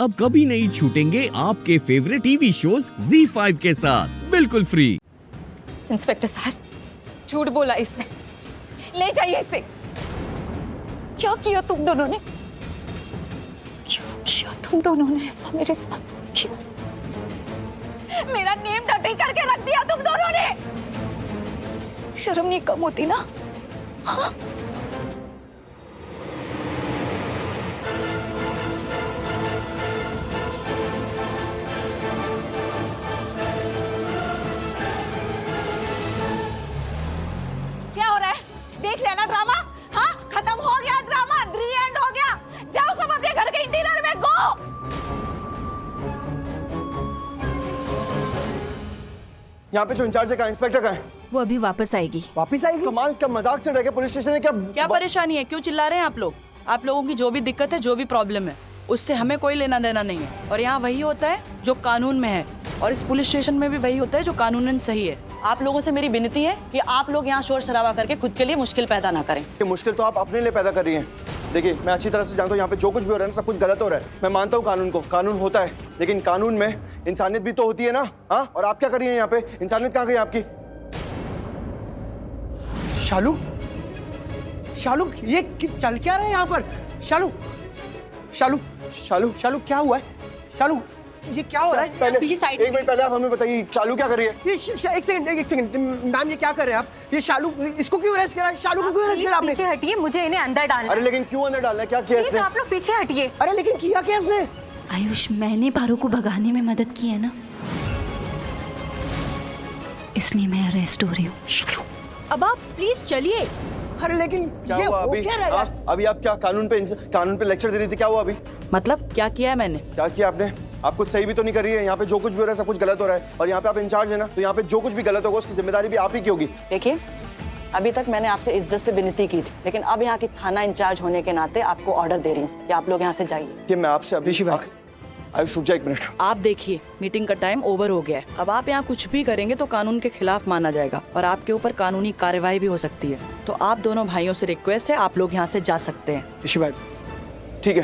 अब कभी नहीं छूटेंगे आपके फेवरेट टीवी शोज ZEE5 के साथ बिल्कुल फ्री। इंस्पेक्टर साहब, झूठ बोला इसने। ले जाइए इसे। क्या किया तुम दोनों ने? क्यों किया तुम दोनों ने ऐसा मेरे साथ? क्यों? मेरा नेम डटी करके रख दिया तुम दोनों ने। शर्म नहीं कम होती ना? हाँ? क्या हो रहा है? देख लेना ड्रामा। हाँ, खत्म हो गया ड्रामा, री एंड हो गया। जाओ सब अपने घर के इंटीरियर में, गो। यहाँ पे जो इंचार्ज है कहाँ, इंस्पेक्टर कहाँ है? वो अभी वापस आएगी। वापिस आएगी? कमाल का मजाक चल रहा है पुलिस स्टेशन में। क्या परेशानी है? क्यों चिल्ला रहे हैं आप लोग? आप लोगों की जो भी दिक्कत है, जो भी प्रॉब्लम है, उससे हमें कोई लेना देना नहीं है। और यहाँ वही होता है जो कानून में है, और इस पुलिस स्टेशन में भी वही होता है जो कानूनन सही है। आप लोगों से मेरी विनती है कि आप लोग यहाँ शोर शराबा करके खुद के लिए मुश्किल पैदा ना करें। ये मुश्किल तो आप अपने लिए पैदा कर रही हैं। देखिए, मैं अच्छी तरह से जानता हूँ यहाँ पे जो कुछ भी हो रहा है ना, सब कुछ गलत हो रहा है। मैं मानता हूँ कानून को, कानून होता है, लेकिन कानून में इंसानियत भी तो होती है ना। हाँ, और आप क्या कर रही हैं यहाँ पे? इंसानियत कहाँ गई आपकी? शालू, शालू, ये चल क्या रहा है यहाँ पर? शालू, शालू, शालू, शालू, क्या हुआ है? शालू, ये क्या हो रहा है? पहले पीछे साइड एक मिनट पहले आप हमें बताइए, चालू क्या कर रही है? ये एक सेकंड मैम, ये क्या कर रहे हैं आप? ये शालू, इसको क्यों अरेस्ट करा? शालू को क्यों अरेस्ट करा आपने? पीछे हटिए, मुझे इन्हें अंदर डालना अरे लेकिन क्यों अंदर डालना है? क्या किया इसने? है। आप लोग पीछे हटिए। अरे लेकिन किया क्या इसने? आयुष, मैंने पारो को भगाने में मदद की है ना, इसलिए मैं अरेस्ट हो रही हूँ। अब आप प्लीज चलिए। अरे लेकिन क्या ये हुआ हो अभी? क्या रहा है यार? अभी आप क्या कानून पे लेक्चर दे रही थी? क्या हुआ अभी? मतलब क्या किया है मैंने? क्या किया आपने? आप कुछ सही भी तो नहीं कर रही है। यहाँ पे जो कुछ भी हो रहा है सब कुछ गलत हो रहा है, और यहाँ पे आप इंचार्ज है ना, तो यहाँ पे जो कुछ भी गलत होगा उसकी जिम्मेदारी भी आप ही की होगी। देखिए, अभी तक मैंने आपसे इज्जत से विनती की थी, लेकिन अब यहाँ की थाना इंचार्ज होने के नाते आपको ऑर्डर दे रही हूँ कि आप लोग यहाँ से जाइए। कि मैं आपसे अभी आयुष रुक जा एक मिनट। आप देखिए, मीटिंग का टाइम ओवर हो गया है। अब आप यहाँ कुछ भी करेंगे तो कानून के खिलाफ माना जाएगा और आपके ऊपर कानूनी कार्यवाही भी हो सकती है। तो आप दोनों भाइयों से रिक्वेस्ट है, आप लोग यहाँ से जा सकते हैं। ऋषि भाई, ठीक है,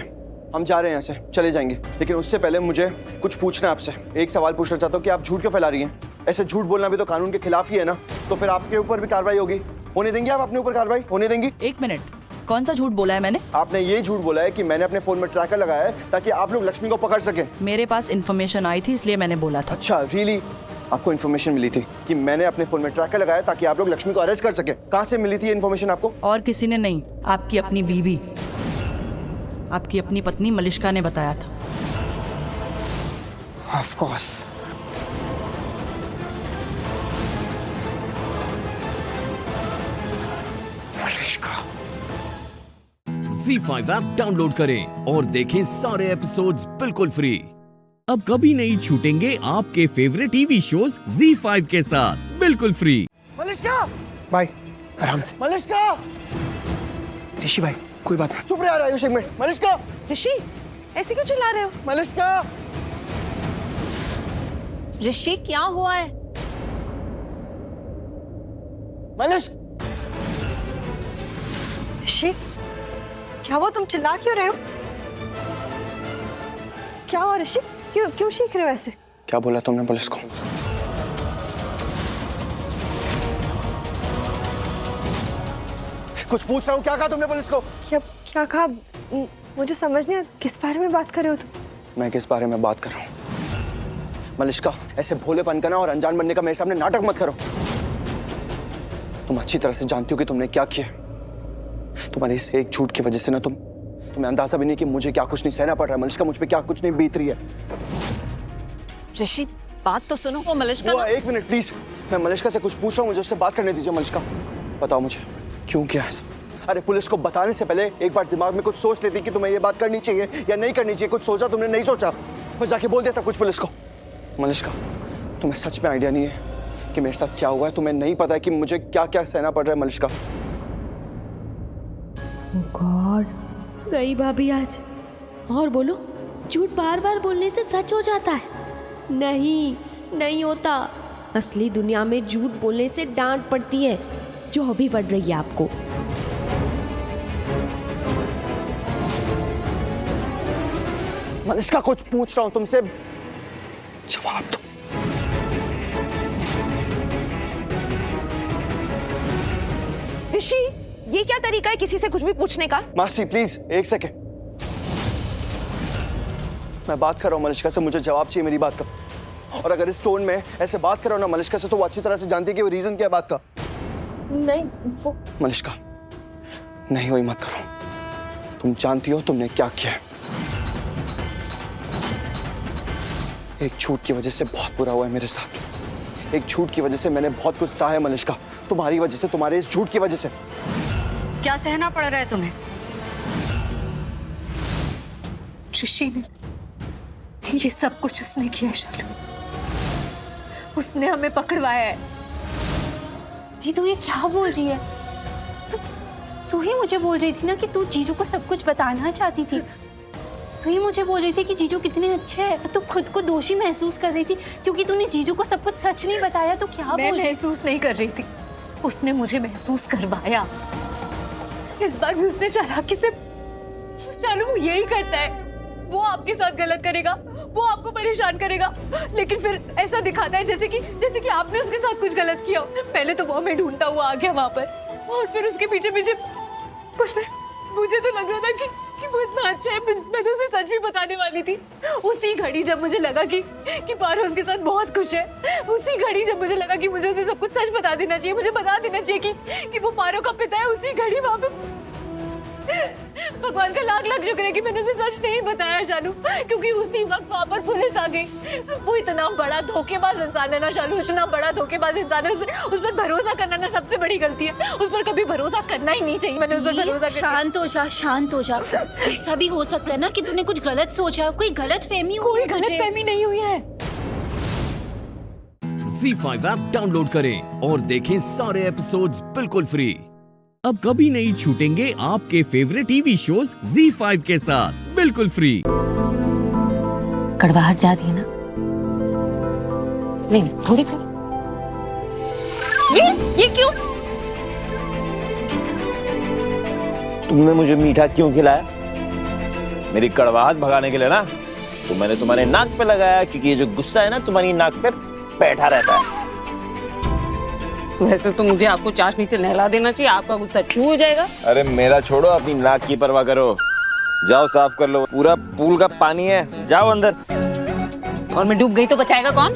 हम जा रहे हैं, यहाँ से चले जाएंगे, लेकिन उससे पहले मुझे कुछ पूछना है आपसे। एक सवाल पूछना चाहता हूँ कि आप झूठ क्यों फैला रही हैं? ऐसे झूठ बोलना भी तो कानून के खिलाफ ही है ना, तो फिर आपके ऊपर भी कार्रवाई होगी। होने देंगे आप अपने ऊपर कार्रवाई? होने देंगी? एक मिनट, कौन सा झूठ बोला है मैंने? आपने ये झूठ बोला है कि मैंने अपने फोन में ट्रैकर लगाया है ताकि आप लोग लक्ष्मी को पकड़ सके। मेरे पास इन्फॉर्मेशन आई थी, इसलिए मैंने बोला था। अच्छा, रियली? आपको इन्फॉर्मेशन मिली थी कि मैंने अपने फोन में ट्रैकर लगाया ताकि आप लोग लक्ष्मी को अरेस्ट कर सके? कहाँ से मिली थी ये इन्फॉर्मेशन आपको? और किसी ने नहीं, आपकी अपनी बीवी, आपकी अपनी पत्नी मलिष्का ने बताया था। Of course. ZEE5 app download करें और देखें सारे एपिसोड्स बिल्कुल फ्री। अब कभी नहीं छूटेंगे आपके फेवरेट टीवी शोज ZEE5 के साथ बिल्कुल फ्री। मलिष्का भाई, आराम से। मलिष्का, ऋषि भाई, कोई बात नहीं, चुप रहे यार। आयुष एक मिनट। मलिष्का, ऋषि, ऐसे क्यों चिल्ला रहे हो? मलिष्का, ऋषि, क्या हुआ है? मलिष्का, ऋषि, क्या हुआ? तुम चिल्ला क्यों रहे हो? क्या हुआ ऋषि? क्यों सीख रहे हो ऐसे? क्या बोला तुमने पुलिस को? कुछ पूछ रहा हूँ, क्या कहा तुमने पुलिस को? क्या कहा? मुझे समझ नहीं आया, किस बारे में बात कर रहे हो तुम? मैं किस बारे में बात कर रहा हूँ? मलिष्का, ऐसे भोलेपन का ना और अनजान बनने का मेरे सामने नाटक मत करो। तुम अच्छी तरह से जानती हो कि तुमने क्या किया। तुम्हारे इस एक झूठ की वजह से ना तुम्हें अंदाजा भी नहीं कि मुझे क्या कुछ नहीं सहना पड़ रहा है। मलिष्का, मुझ पे क्या कुछ नहीं बीत रही है। ऋषि, बात तो सुनो। वो मलिष्का वो एक मिनट प्लीज, मैं मलिष्का से कुछ पूछ रहा हूँ, मुझे उससे बात करने दीजिए। मलिष्का, बताओ मुझे क्यों किया ऐसा? अरे पुलिस को बताने से पहले एक बार दिमाग में कुछ सोच लेती कि तुम्हें ये बात करनी चाहिए या नहीं करनी चाहिए। कुछ सोचा तुमने? नहीं सोचा, बस जाके बोल दिया सब कुछ पुलिस को। मलिष्का, तुम्हें सच में आइडिया नहीं है कि मेरे साथ क्या हुआ है? तुम्हें नहीं पता है कि मुझे क्या क्या सहना पड़ रहा है? मलिष्का, गॉड, गई भाभी आज। और बोलो, झूठ बार बार बोलने से सच हो जाता है? नहीं, नहीं होता। असली दुनिया में झूठ बोलने से डांट पड़ती है, जो अभी पड़ रही है आपको। मलिष्का कुछ पूछ रहा हूं तुमसे, जवाब दो। ऋषि, ये क्या तरीका है किसी से कुछ भी पूछने का? मासी प्लीज एक सेकेंड, मैं बात कर रहा हूँ मलिष्का से, मुझे जवाब चाहिए मेरी बात का। और अगर इस टोन में ऐसे बात कर रहा हूँ ना मलिष्का से, तो वो अच्छी तरह से जानती है कि वो रीजन क्या है बात का। नहीं वो मलिष्का नहीं, वही मत करो। तुम जानती हो तुमने क्या किया है। एक झूठ की वजह से बहुत बुरा हुआ है मेरे साथ। एक झूठ की वजह से मैंने बहुत कुछ सहा है मलिष्का, तुम्हारी वजह से, तुम्हारे इस झूठ की वजह से। क्या सहना पड़ रहा है तुम्हें? ऋषि ने, ये सब कुछ उसने किया शालू। उसने हमें पकड़वाया है। दी तू ये क्या बोल रही है? तू ही मुझे बोल रही थी ना कि तू जीजू को सब कुछ बताना चाहती थी। तू ही मुझे बोल रही थी कि जीजू कितने अच्छे हैं। तू खुद को दोषी महसूस कर रही थी क्योंकि तूने जीजू को सब कुछ सच नहीं बताया। तो क्या मैं महसूस नहीं कर रही थी, उसने मुझे महसूस करवाया। इस बार भी उसने चालाकी से, चालू वो यही करता है। वो आपके साथ गलत करेगा, वो आपको परेशान करेगा, लेकिन फिर ऐसा दिखाता है जैसे कि आपने उसके साथ कुछ गलत किया। पहले तो वो हमें ढूंढता हुआ आ गया वहां पर, और फिर उसके पीछे पीछे बस मुझे तो लग रहा था कि वो इतना अच्छा है, मैं तो उसे सच भी बताने वाली थी। उसी घड़ी जब मुझे लगा कि पारो उसके साथ बहुत खुश है, उसी घड़ी जब मुझे लगा कि मुझे उसे सब कुछ सच बता देना चाहिए, मुझे बता देना चाहिए कि वो पारो का पिता है, उसी घड़ी वहां पे भगवान का लाख लाख शुक्र है कि मैंने उसे सच नहीं बताया शालू, क्योंकि उसी वक्त वहां पर पुलिस आ गई। वो इतना बड़ा धोखेबाज इंसान है ना शालू, इतना बड़ा धोखेबाज इंसान है। उस पर भरोसा करना ना सबसे बड़ी गलती है। उस पर कभी भरोसा करना ही नहीं चाहिए। मैंने उस पर भरोसा किया। शांत हो जा, शांत हो जा। ऐसा भी हो सकता है ना कि तूने कुछ गलत सोचा, कोई गलतफहमी हुई। कोई गलतफहमी नहीं हुई है। ZEE5 ऐप डाउनलोड करें और देखें सारे एपिसोड्स बिल्कुल फ्री। अब कभी नहीं छूटेंगे आपके फेवरेट टीवी शोज ZEE5 के साथ बिल्कुल फ्री। कड़वाहट जा रही है ना? नहीं, थोड़ी थोड़ी। ये क्यों? तुमने मुझे मीठा क्यों खिलाया? मेरी कड़वाहट भगाने के लिए ना। तो मैंने तुम्हारे नाक पे लगाया, क्योंकि ये जो गुस्सा है ना तुम्हारी नाक पे बैठा रहता है। वैसे तो मुझे आपको चाशनी से नहला देना चाहिए, आपका गुस्सा छू हो जाएगा। अरे मेरा छोड़ो, अपनी नाक की परवाह करो। जाओ साफ कर लो, पूरा पूल का पानी है, जाओ अंदर। और मैं डूब गई तो बचाएगा कौन?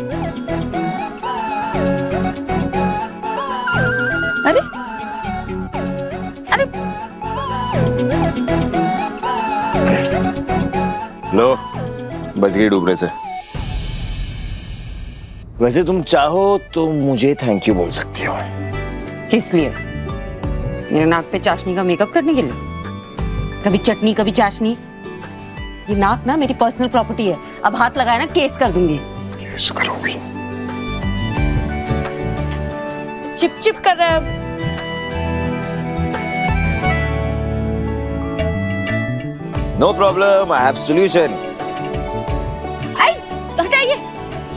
अरे अरे लो, बच गई डूबने से। वैसे तुम चाहो तो मुझे थैंक यू बोल सकती हो। किस लिए? मेरे नाक पे चाशनी का मेकअप करने के लिए? कभी चटनी कभी चाशनी। ये नाक ना मेरी पर्सनल प्रॉपर्टी है, अब हाथ लगाए ना केस कर दूंगी। केस करोगी? चिप चिप कर रहा है। No problem, I have solution. हटाइए।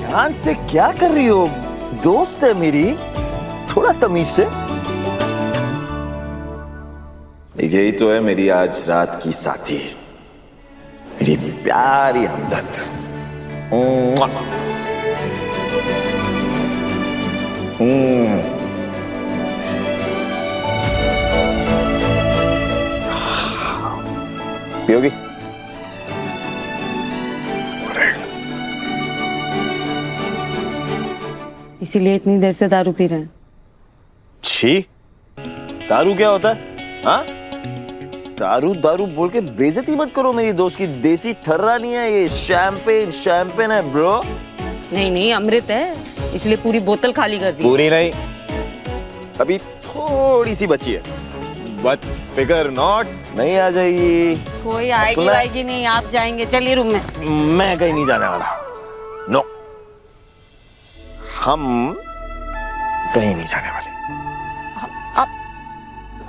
ध्यान से क्या कर रही हो? दोस्त है मेरी, थोड़ा तमीज से। यही तो है मेरी आज रात की साथी, मेरी प्यारी हमदर्द। पियोगी? इसीलिए इतनी देर से दारू पी रहे हैं। छी, दारू क्या होता है? हाँ, दारू दारू बोल के बेइज्जती मत करो मेरी दोस्त की। देसी ठर्रा नहीं है ये, शैंपेन शैंपेन है ब्रो। नहीं नहीं, अमृत है, इसलिए पूरी बोतल खाली कर दी। पूरी नहीं, अभी थोड़ी सी बची है, बट फिकर नॉट, नहीं आ जाएगी। कोई आएगी आएगी नहीं, आप जाएंगे। चलिए रूम में। मैं कहीं नहीं जाने वाला। नो, हम कहीं नहीं जाने वाले।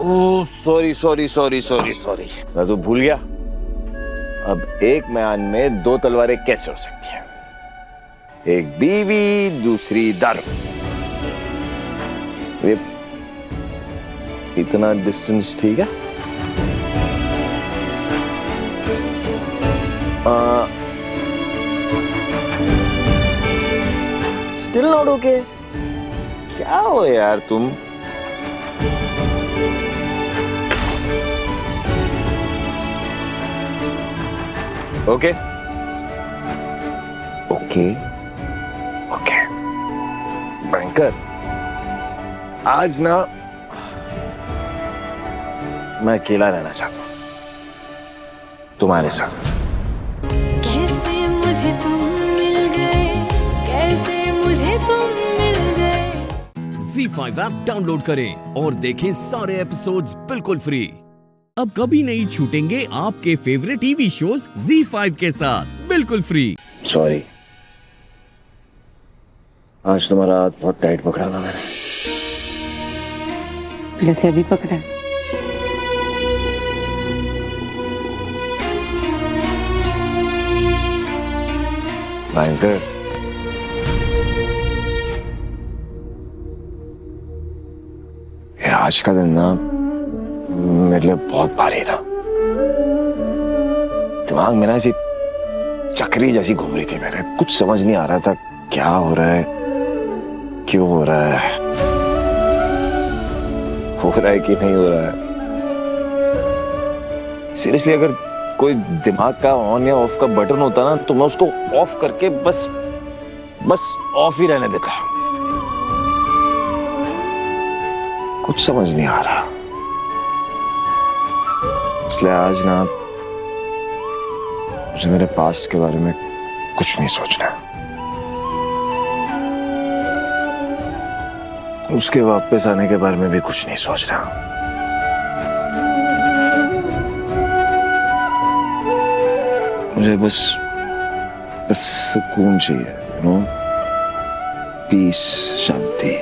Oh sorry sorry sorry sorry sorry, मैं तो भूल गया। अब एक म्यान में दो तलवारें कैसे हो सकती हैं? एक बीवी, दूसरी दारू। ये इतना डिस्टेंस ठीक है? Still not okay? क्या हो यार तुम? ओके ओके ओके बैंकर, आज ना मैं अकेला रहना चाहता हूं तुम्हारे साथ। कैसे मुझे तुम मिल गए, कैसे मुझे तुम मिल गए। Z5 ऐप डाउनलोड करें और देखें सारे एपिसोड्स बिल्कुल फ्री। अब कभी नहीं छूटेंगे आपके फेवरेट टीवी शोज Z5 के साथ बिल्कुल फ्री। सॉरी, आज तुम्हारा हाथ बहुत टाइट पकड़ा ना मैंने। जैसे अभी पकड़ा है। बैंकर, ये आज का दिन ना मेरे लिए बहुत भारी था। दिमाग में ना ऐसी चक्री जैसी घूम रही थी मेरे, कुछ समझ नहीं आ रहा था क्या हो रहा है, क्यों हो रहा है कि नहीं हो रहा है। सीरियसली, अगर कोई दिमाग का ऑन या ऑफ का बटन होता ना तो मैं उसको ऑफ करके बस ऑफ ही रहने देता। कुछ समझ नहीं आ रहा, इसलिए आज ना मुझे मेरे पास्ट के बारे में कुछ नहीं सोचना है। उसके वापस आने के बारे में भी कुछ नहीं सोच रहा। मुझे बस सुकून चाहिए, यू नो, पीस, शांति।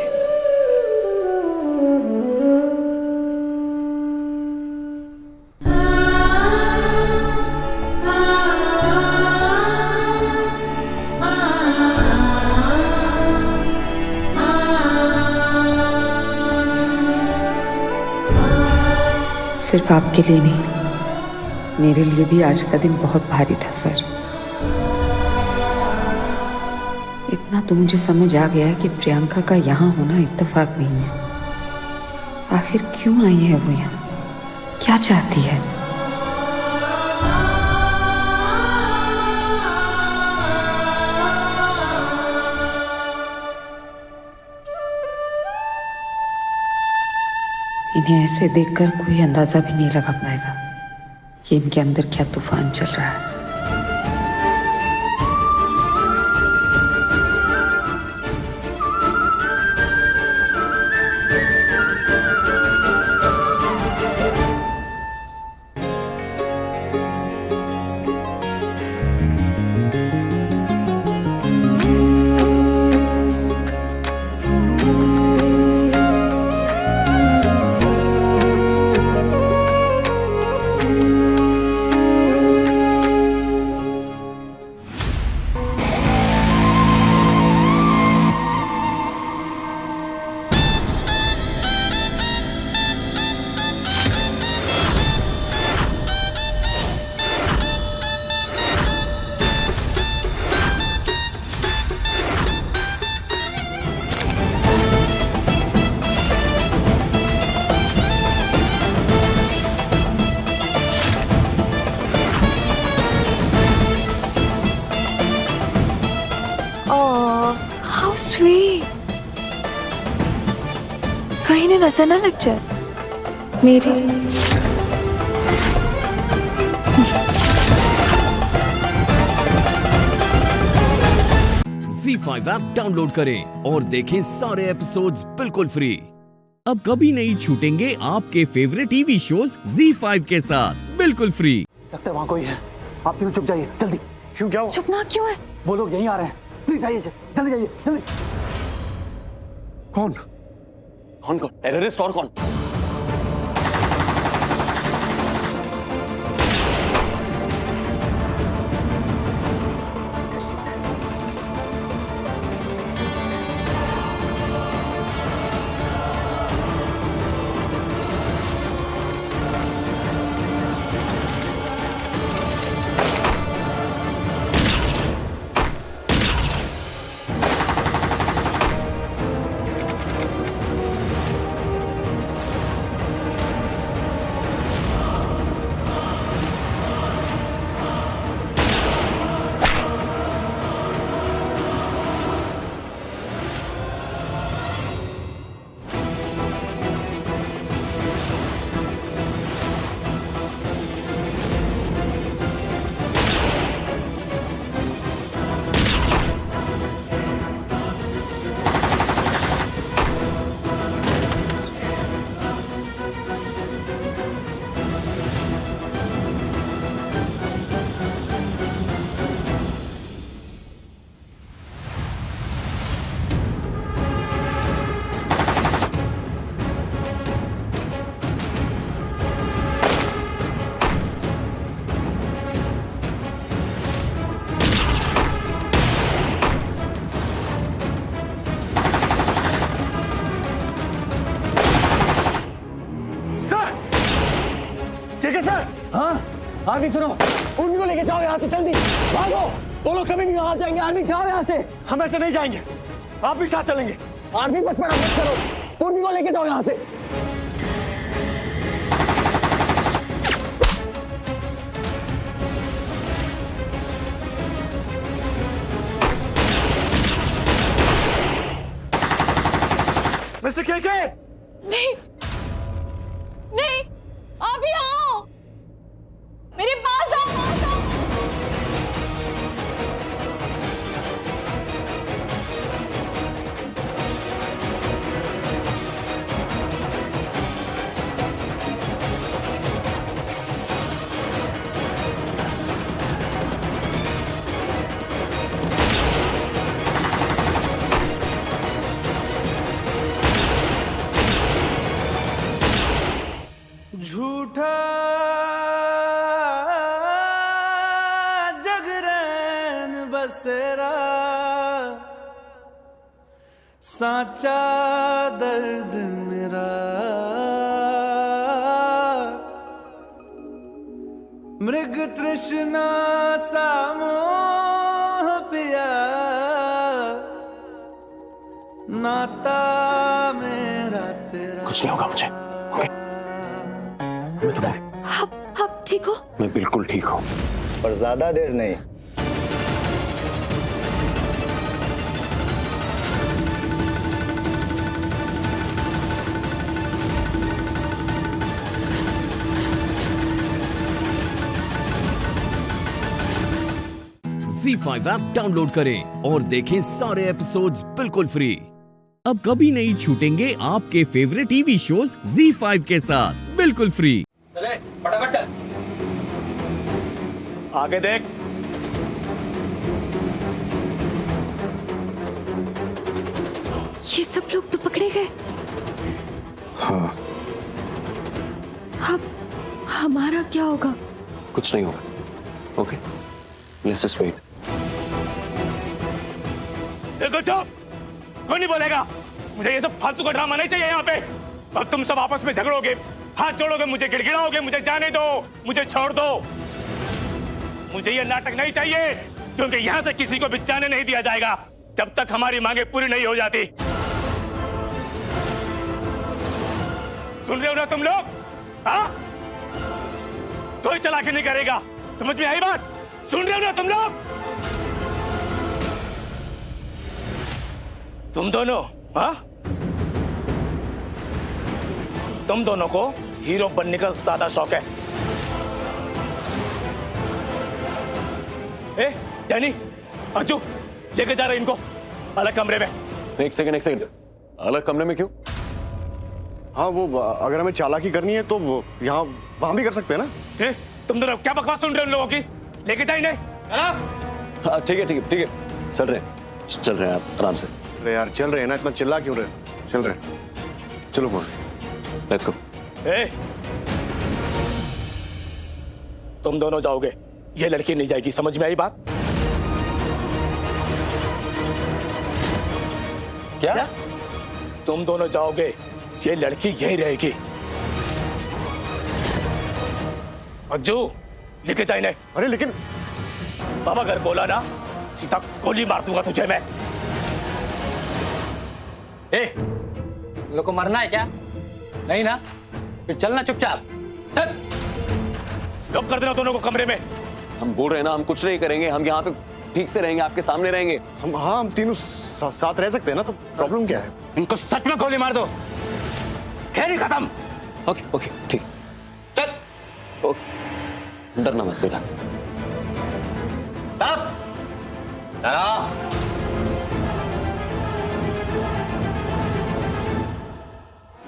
सिर्फ आपके लिए नहीं, मेरे लिए भी आज का दिन बहुत भारी था सर। इतना तो मुझे समझ आ गया कि प्रियंका का यहाँ होना इत्तेफाक नहीं है। आखिर क्यों आई है वो यहाँ, क्या चाहती है? इन्हें ऐसे देखकर कोई अंदाजा भी नहीं लगा पाएगा कि इनके अंदर क्या तूफान चल रहा है। How sweet. कहीं ने नजर ना लग जाए मेरी। Z5 ऐप डाउनलोड करें और देखें सारे एपिसोड्स बिल्कुल फ्री। अब कभी नहीं छूटेंगे आपके फेवरेट टीवी शोज Z5 के साथ बिल्कुल फ्री। लगता है वहां कोई है, आप तीनों चुप जाइए जल्दी। क्यों, क्या हुआ? चुप ना क्यों है? वो लोग यहीं आ रहे हैं, प्लीज आइए, जल्दी जाइए जल्दी। कौन कौन कौन? टेररिस्ट और कौन? आर्मी सुनो, उर्मी को लेके जाओ यहाँ से जल्दी, भागो। बोलो कभी नहीं आ जाएंगे, आर्मी जाओ यहाँ से। हम ऐसे नहीं जाएंगे, आप भी साथ चलेंगे। आर्मी बचपन मत करो, उर्मी को लेके जाओ यहाँ से। मिस्टर केके, नहीं नहीं, आप ही आओ, मेरे पास आओ, पास आओ। झूठा जगरैन बसेरा, साचा दर्द मेरा, मृग तृष्णा सा मोह पिया, नाता मेरा तेरा। कुछ नहीं होगा मुझे, मैं तुम्हें। आप ठीक हो? मैं बिल्कुल ठीक हूँ, पर ज्यादा देर नहीं। Z5 ऐप डाउनलोड करें और देखें सारे एपिसोड्स बिल्कुल फ्री। अब कभी नहीं छूटेंगे आपके फेवरेट टीवी शोज Z5 के साथ बिल्कुल फ्री। चले फटाफट चल। आगे देख। ये सब लोग तो पकड़े गए। हाँ। अब हमारा क्या होगा? कुछ नहीं होगा, ओके, लेट्स जस्ट वेट। देखो चुप, कोई नहीं बोलेगा। मुझे ये सब फालतू का ड्रामा नहीं चाहिए यहाँ पे। अब तुम सब आपस में झगड़ोगे, हाथ जोड़ोगे, मुझे गिड़गिड़ाओगे, मुझे जाने दो, मुझे छोड़ दो। मुझे ये नाटक नहीं चाहिए, क्योंकि यहाँ से किसी को भी जाने नहीं दिया जाएगा जब तक हमारी मांगे पूरी नहीं हो जाती। सुन रहे हो ना तुम लोग? हाँ? कोई चालाकी नहीं करेगा, समझ में आई बात? सुन रहे हो ना तुम लोग? तुम दोनों, हाँ? तुम दोनों को हीरो बनने का ज्यादा शौक है। ए, डैनी, अर्जू, लेके जा रहे इनको अलग कमरे में। एक सेकंड, अलग कमरे में क्यों? हाँ, वो अगर हमें चालाकी करनी है तो यहाँ वहां भी कर सकते हैं ना। ए, तुम दोनों क्या बकवास सुन रहे हो उन लोगों की? लेके जाए नहीं? हाँ ठीक है, चल रहे हैं आप आराम से। अरे यार चल रहे हैं ना, इतना चिल्ला क्यों रहे? चल रहे हैं, चलो बोल, लेट्स गो। ए, तुम दोनों जाओगे, ये लड़की नहीं जाएगी, समझ में आई बात? क्या? तुम दोनों जाओगे, ये लड़की यही रहेगी। अज्जू, लेके जाए नहीं। अरे लेकिन बाबा अगर बोला ना, सीधा गोली मार दूंगा तुझे मैं। ए, लोग को मरना है क्या? नहीं ना? फिर चलना चुपचाप। चल। लॉक कर देना दोनों को कमरे में। हम बोल रहे हैं ना, हम कुछ नहीं करेंगे, हम यहाँ पे ठीक से रहेंगे, आपके सामने रहेंगे। हम तीनों साथ रह सकते हैं ना, तो प्रॉब्लम क्या है? इनको सच में गोली मार दो, खेल ही खत्म। ओके ठीक, चल। डरना मत बेटा।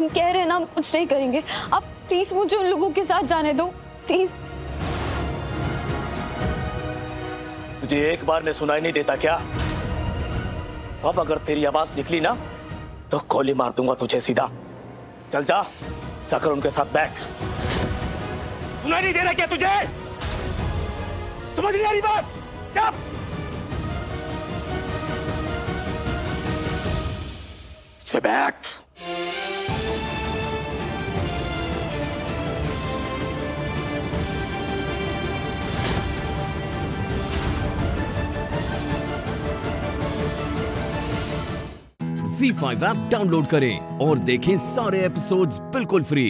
कह रहे हैं ना हम कुछ नहीं करेंगे, आप प्लीज मुझे उन लोगों के साथ जाने दो, प्लीज। तुझे एक बार में सुनाई नहीं देता क्या? अब अगर तेरी आवाज निकली ना तो गोली मार दूंगा तुझे सीधा। चल जा, जाकर उनके साथ बैठ। सुनाई नहीं दे रहा क्या तुझे? समझ नहीं आ रही बात? क्या? बैठ। ZEE5 ऐप डाउनलोड करें और देखें सारे एपिसोड्स बिल्कुल फ्री।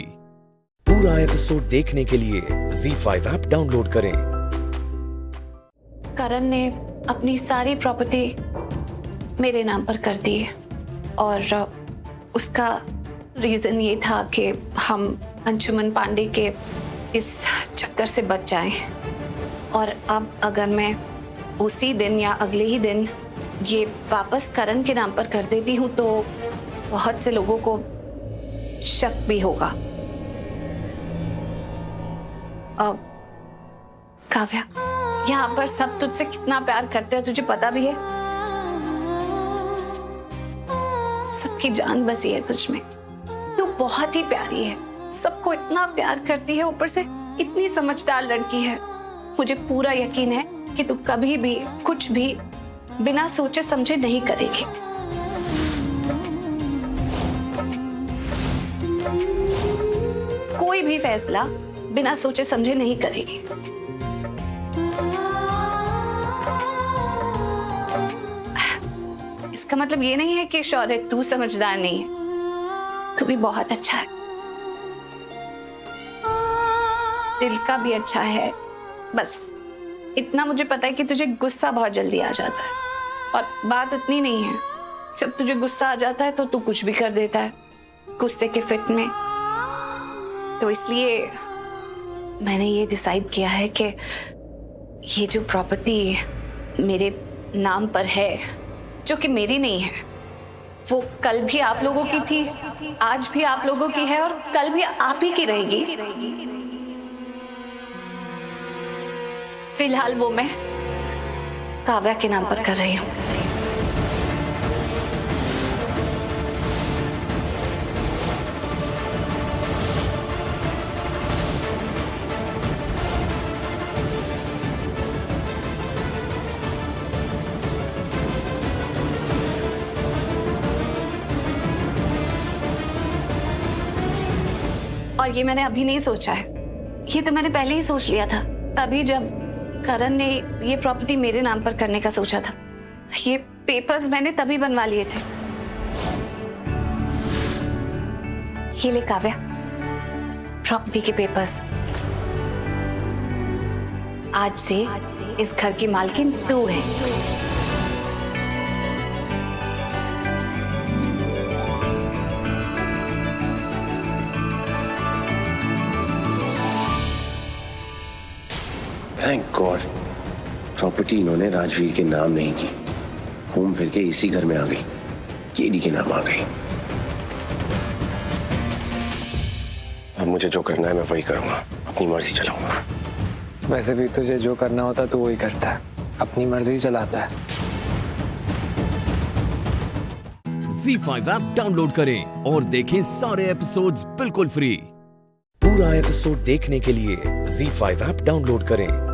पूरा एपिसोड देखने के लिए ZEE5 ऐप डाउनलोड करें। करण ने अपनी सारी प्रॉपर्टी मेरे नाम पर कर दी और उसका रीजन ये था कि हम अंशुमन पांडे के इस चक्कर से बच जाएं। और अब अगर मैं उसी दिन या अगले ही दिन ये वापस करण के नाम पर कर देती हूँ तो बहुत से लोगों को शक भी होगा। अब काव्या, यहाँ पर सब तुझसे कितना प्यार करते हैं तुझे पता भी है। सबकी जान बसी है तुझ में। तू बहुत ही प्यारी है, सबको इतना प्यार करती है, ऊपर से इतनी समझदार लड़की है। मुझे पूरा यकीन है कि तू कभी भी कुछ भी बिना सोचे समझे नहीं करेगी। कोई भी फैसला बिना सोचे समझे नहीं करेगी। इसका मतलब ये नहीं है कि शौर्य तू समझदार नहीं है, तू भी बहुत अच्छा है, दिल का भी अच्छा है। बस इतना मुझे पता है कि तुझे गुस्सा बहुत जल्दी आ जाता है और बात उतनी नहीं है। जब तुझे गुस्सा आ जाता है तो तू कुछ भी कर देता है गुस्से के फिट में। तो इसलिए मैंने ये डिसाइड किया है कि ये जो प्रॉपर्टी मेरे नाम पर है, जो कि मेरी नहीं है, वो कल भी आप लोगों की थी, आज भी आप लोगों की है और कल भी आप ही की रहेगी। फिलहाल वो मैं काव्या के नाम पर कर रही हूँ। और ये मैंने अभी नहीं सोचा है, ये तो मैंने पहले ही सोच लिया था, तभी जब करण ने ये प्रॉपर्टी मेरे नाम पर करने का सोचा था। ये पेपर्स मैंने तभी बनवा लिए थे। ये ले काव्या, प्रॉपर्टी के पेपर्स। आज से इस घर की मालकिन तू है। थैंक गॉड, प्रॉपर्टी इन्होंने राजवीर के नाम नहीं की, घूम फिर के इसी घर में आ गई, केडी के नाम आ गई। अब मुझे जो करना है मैं वही करूंगा, अपनी मर्जी चलाऊंगा। वैसे भी तुझे जो करना होता तो वही करता है, अपनी मर्जी चलाता है। ZEE5 ऐप डाउनलोड करें और देखें सारे एपिसोड्स बिल्कुल फ्री। पूरा एपिसोड देखने के लिए ZEE5 ऐप डाउनलोड करें।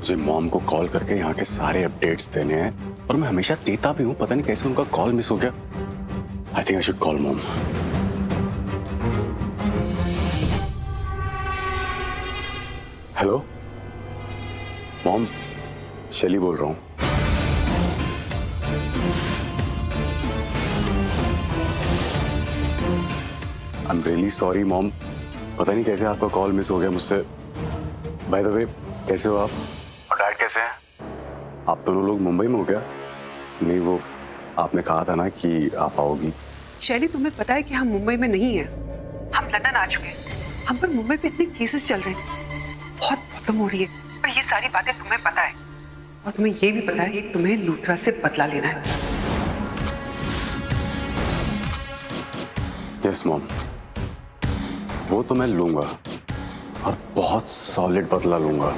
मुझे मॉम को कॉल करके यहाँ के सारे अपडेट्स देने हैं और मैं हमेशा देता भी हूँ, पता नहीं कैसे उनका कॉल मिस हो गया। I think I should call mom. Hello mom, शैली बोल रहा हूँ। I am really sorry mom, पता नहीं कैसे आपका कॉल मिस हो गया मुझसे। बाय द वे, कैसे हो आप? और डैड कैसे हैं? आप दोनों लोग मुंबई में हो क्या? नहीं, वो आपने कहा था ना कि आप आओगी। शैली, तुम्हें पता है कि हम मुंबई में नहीं हैं, हम लंदन आ चुके हैं। हम पर मुंबई पे इतने केसेस चल रहे हैं, बहुत प्रॉब्लम हो रही है। पर ये सारी बातें तुम्हें पता है और तुम्हें ये भी पता है कि तुम्हें लूथरा से बदला लेना है। यस मॉम, वो तो मैं लूंगा और बहुत सॉलिड बदला लूंगा।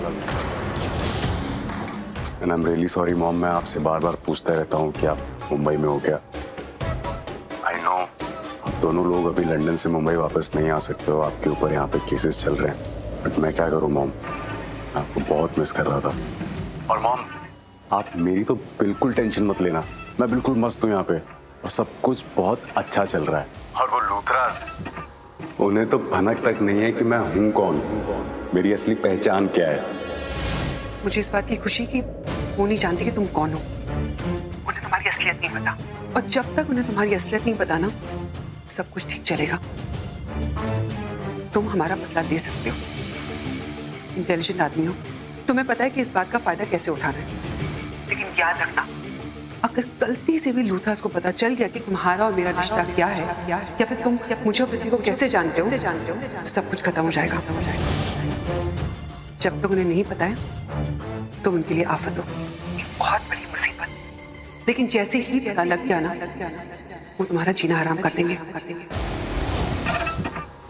And I am really sorry mom, मैं आपसे बार बार पूछता रहता हूँ कि आप मुंबई में हो क्या। आई नो आप दोनों लोग अभी लंदन से मुंबई वापस नहीं आ सकते हो, आपके ऊपर यहाँ पे केसेस चल रहे हैं, बट मैं क्या करूँ मॉम, आपको बहुत मिस कर रहा था। और मॉम, आप मेरी तो बिल्कुल टेंशन मत लेना, मैं बिल्कुल मस्त हूँ यहाँ पे और सब कुछ बहुत अच्छा चल रहा है। और वो लूथरास, उन्हें तो भनक तक नहीं है कि मैं हूँ कौन, मेरी असली पहचान क्या है। मुझे इस बात की खुशी कि वो नहीं जानती कि तुम कौन हो। उन्हें तुम्हारी असलियत नहीं पता, और जब तक उन्हें तुम्हारी असलियत नहीं पता ना, सब कुछ ठीक चलेगा। तुम हमारा बदला ले सकते हो, इंटेलिजेंट आदमी हो, तुम्हें पता है कि इस बात का फायदा कैसे उठाना है। लेकिन याद रखना, अगर गलती से भी लूथरास को पता चल गया कि तुम्हारा और मेरा रिश्ता क्या है, या फिर तुम मुझे और पृथ्वी को कैसे जानते हो, तो सब कुछ खत्म हो जाएगा। जब तक उन्हें नहीं पता है तो उनके लिए आफत हो, बहुत बड़ी मुसीबत। लेकिन जैसे ही पता लग गया ना, वो तुम्हारा जीना हराम कर देंगे।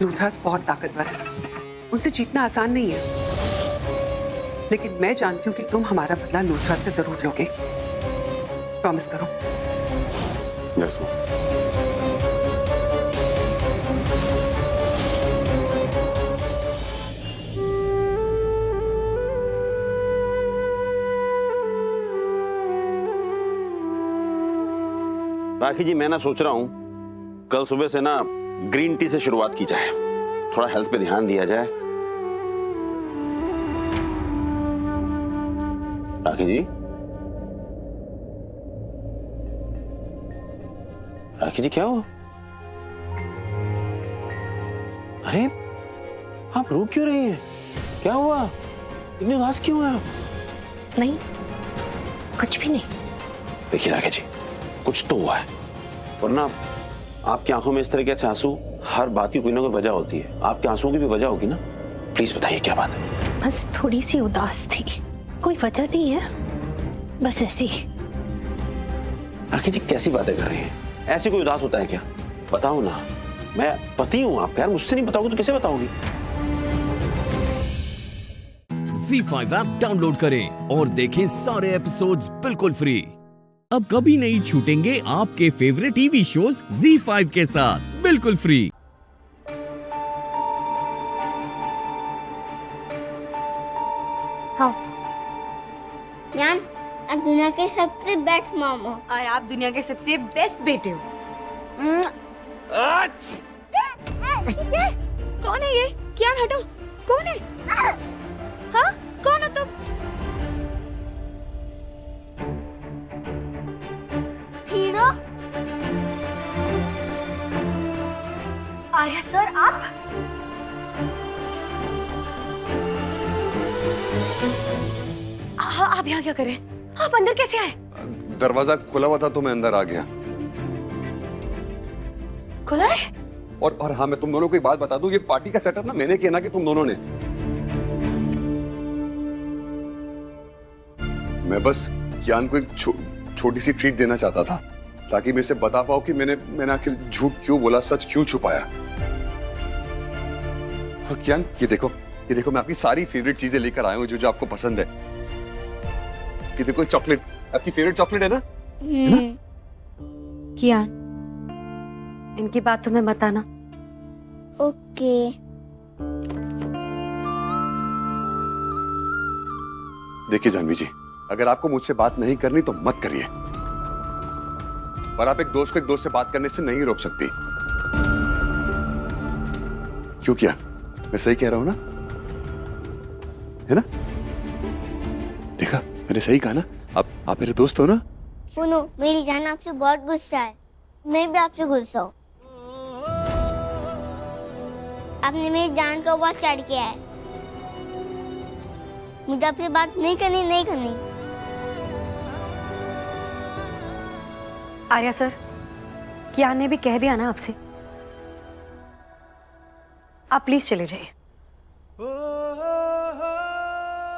लूथरास बहुत ताकतवर है, उनसे जीतना आसान नहीं है, लेकिन मैं जानती हूँ कि तुम हमारा बदला लूथरास से जरूर लोगे। प्रॉमिस करो। Yes ma'am. राखी जी, मैं ना सोच रहा हूँ कल सुबह से ना ग्रीन टी से शुरुआत की जाए, थोड़ा हेल्थ पे ध्यान दिया जाए। राखी जी, राखी जी क्या हुआ? अरे आप रो क्यों रही हैं? क्या हुआ? इतनी उदास क्यों हैं आप? नहीं, कुछ भी नहीं। देखिए राखी जी, कुछ तो हुआ है, वरना आपकी आंखों में इस तरह के आंसू, हर बात की कोई ना कोई वजह होती है। आपके आंसुओं की भी वजह होगी ना। प्लीज बताइए क्या बात है। बस थोड़ी सी उदास थी, कोई वजह नहीं है, बस ऐसी। राखी जी कैसी बातें कर रही हैं? ऐसे कोई उदास होता है क्या? बताओ ना, मैं पति हूं आपका यार, मुझसे नहीं बताओगे तो कैसे बताओगी? ZEE5 ऐप डाउनलोड करें और देखें सारे एपिसोड्स बिल्कुल फ्री। अब कभी नहीं छूटेंगे आपके फेवरेट टीवी शोज ZEE5 के साथ बिल्कुल फ्री। हाँ यान, आप दुनिया के सबसे बेस्ट मॉम हो और आप दुनिया के सबसे बेस्ट बेटे हो। कौन है ये? क्या हटो, कौन है? हाँ, कौन हो तुम? हीरो? आर्या सर, आप? हाँ, आप यहाँ क्या करें? आप अंदर कैसे आए? दरवाजा खुला हुआ था तो मैं अंदर आ गया। खुला है? और हाँ, मैं तुम दोनों को एक बात बता दूं, ये पार्टी का सेटअप ना मैंने किया ना कि तुम दोनों ने। मैं बस कियान को एक छोटी सी ट्रीट देना चाहता था, ताकि मैं इसे बता पाऊं कि मैंने आखिर झूठ क्यों बोला, सच क्यों छुपाया। हाँ कियान, ये देखो मैं आपकी सारी फेवरेट चीजें लेकर आया हूँ, जो आपको पसंद है। ये देखो चॉकलेट, आपकी फेवरेट चॉकलेट है ना? कियान, इनकी बात तुम्हें बताना। ओके। देखिए जानवी जी, अगर आपको मुझसे बात नहीं करनी तो मत करिए, पर आप एक दोस्त को एक दोस्त से बात करने से नहीं रोक सकती। क्यों किया? मैं सही कह रहा हूं ना? है ना? देखा, मैंने सही कहा ना? आप मेरे दोस्त हो ना? सुनो, मेरी जान आपसे बहुत गुस्सा है, मैं भी आपसे गुस्सा हूँ। आपने मेरी जान को बहुत चढ़ किया है, मुझे आपसे बात नहीं करनी। आर्या सर, कियान ने भी कह दिया ना आपसे, आप प्लीज चले जाइए।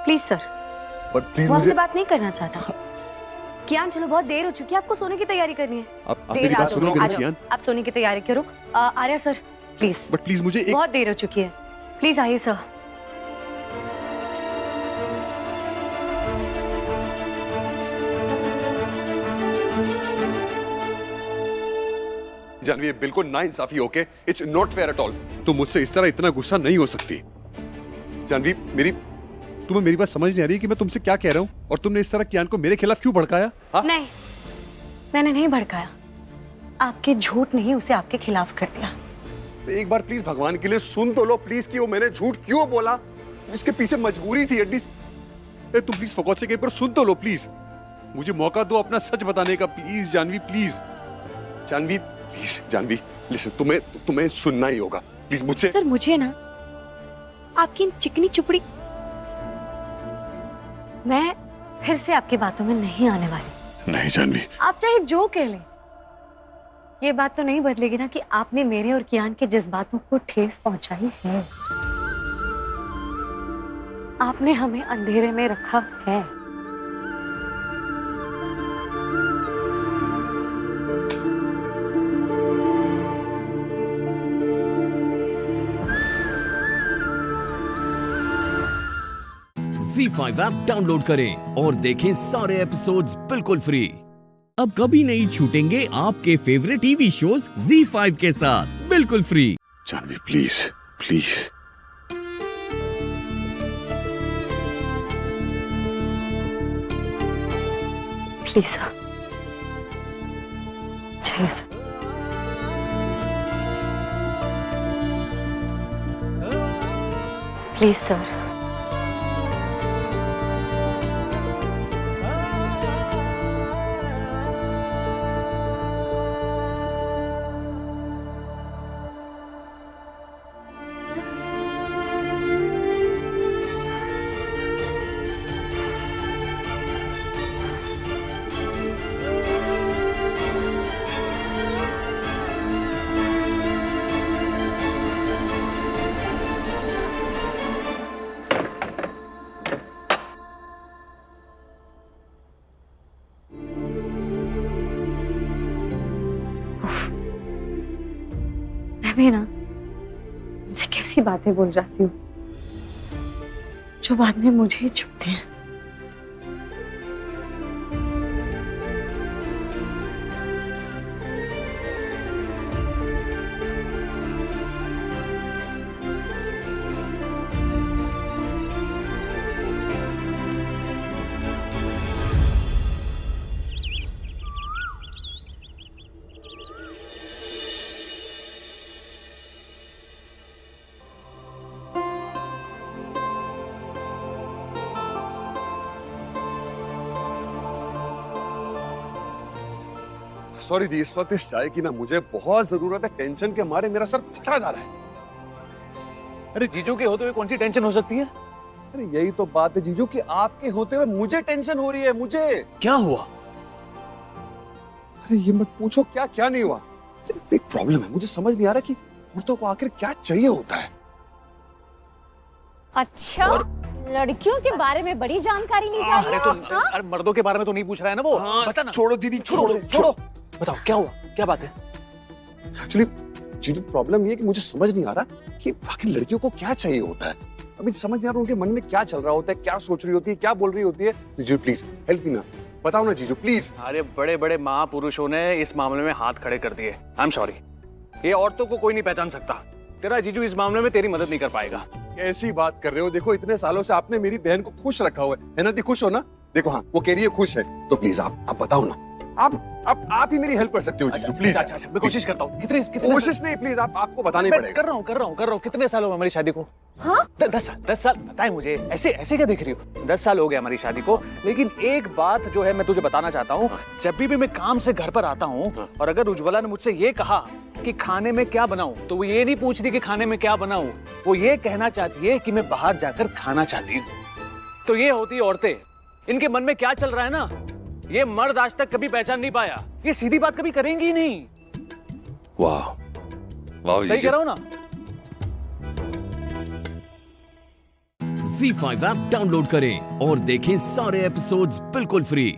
प्लीज सर, वो आपसे बात नहीं करना चाहता। कियान चलो, बहुत देर हो चुकी है, आपको सोने की तैयारी करनी है। आप मेरी बात सुनोगे ना कियान? आप सोने की तैयारी करो। Arya sir please, but please मुझे बहुत देर हो चुकी है, प्लीज आइए सर। जानवी, बिल्कुल नाइंसाफी, okay? It's not fair at all. तुम मुझसे इस तरह इतना गुस्सा नहीं हो सकती। जानवी, तुम्हें मेरी बात समझ नहीं आ रही कि मैं तुमसे क्या कह रहा हूँ, और तुमने इस तरह कियान को मेरे खिलाफ क्यों भड़काया? नहीं, मैंने नहीं भड़काया, आपके झूठ ने ही उसे आपके खिलाफ कर दिया। एक बार प्लीज भगवान के लिए सुन तो लो प्लीज, कि वो मैंने झूठ क्यों बोला, इसके पीछे मजबूरी थी एटलीस्ट। तुम प्लीज फॉर गॉड से एक बार सुन तो लो प्लीज। मुझे मौका दो अपना सच बताने का, please Janvi, please Janvi, please Janvi, listen, तुम्हें सुनना ही होगा, प्लीज मुझसे। सर मुझे ना आपकी इन चिकनी चुपड़ी, मैं फिर से आपकी बातों में नहीं आने वाली। नहीं जानवी, आप चाहे जो कह लें, ये बात तो नहीं बदलेगी ना कि आपने मेरे और कियान के जज्बातों को ठेस पहुंचाई है। आपने हमें अंधेरे में रखा है। ZEE5 ऐप डाउनलोड करें और देखें सारे एपिसोड्स बिल्कुल फ्री। अब कभी नहीं छूटेंगे आपके फेवरेट टीवी शोज ZEE5 के साथ बिल्कुल free. Janvi please, please. Please sir, चाहिए सर। Please sir. मैं ना मुझसे कैसी बातें बोल जाती हूँ जो बाद में मुझे ही चुभते हैं। सॉरी दी, इस वक्त इस चाय की ना मुझे बहुत जरूरत है। टेंशन के मारे मेरा सर फटा जा रहा है। अरे जीजू के होते हुए कौन सी टेंशन हो सकती है? अरे यही तो बात है जीजू कि आपके होते हुए मुझे टेंशन हो रही है। मुझे क्या हुआ? अरे ये मत पूछो क्या क्या नहीं हुआ। एक प्रॉब्लम है, मुझे समझ नहीं आ रहा कि औरतों को आखिर क्या चाहिए होता है। अच्छा, लड़कियों के बारे में बड़ी जानकारी ली जा रही है। अरे मर्दों के बारे में तो नहीं पूछ रहा है ना वो। बता ना। छोड़ो दीदी, छोड़ो। बताओ क्या हुआ, क्या बात है? एक्चुअली जीजू प्रॉब्लम ये है कि मुझे समझ नहीं आ रहा कि आखिर लड़कियों को क्या चाहिए होता है। अभी समझ नहीं आ रहा उनके मन में क्या चल रहा होता है, क्या सोच रही होती है, क्या बोल रही होती है। जीजू प्लीज हेल्प मी ना, बताओ ना जीजू प्लीज। अरे बड़े बड़े महापुरुषों ने इस मामले में हाथ खड़े कर दिए। आई एम सॉरी, ये औरतों को कोई नहीं पहचान सकता। तेरा जीजू इस मामले में तेरी मदद नहीं कर पाएगा। ऐसी बात कर रहे हो? देखो इतने सालों से आपने मेरी बहन को खुश रखा हुआ है ना दी? खुश हो ना? देखो हाँ वो कह रही है खुश है, तो प्लीज आप बताओ ना। आप ही मेरी हेल्प कर सकते हो जीजू प्लीज। अच्छा, मैं कोशिश करता हूँ। कितनी कोशिश नहीं, प्लीज आपको बताना पड़ेगा। कर रहा हूँ। कितने साल हो हमारी शादी को? हाँ? 10 साल। बताए मुझे, ऐसे क्या देख रही हो? 10 साल हो गए हमारी शादी को। लेकिन एक बात जो है मैं तुझे बताना चाहता हूँ, जब भी मैं काम से घर पर आता हूँ और अगर उज्ज्वला ने मुझसे ये कहा कि खाने में क्या बनाऊं, तो वो ये नहीं पूछती कि खाने में क्या बनाऊं, वो ये कहना चाहती है कि मैं बाहर जाकर खाना चाहती हूँ। तो ये होती है औरतें। इनके मन में क्या चल रहा है ना, ये मर्द आज तक कभी पहचान नहीं पाया। ये सीधी बात कभी करेंगी ही नहीं। वाह सही कह रहा हूं ना? ZEE5 ऐप डाउनलोड करें और देखें सारे एपिसोड्स बिल्कुल फ्री।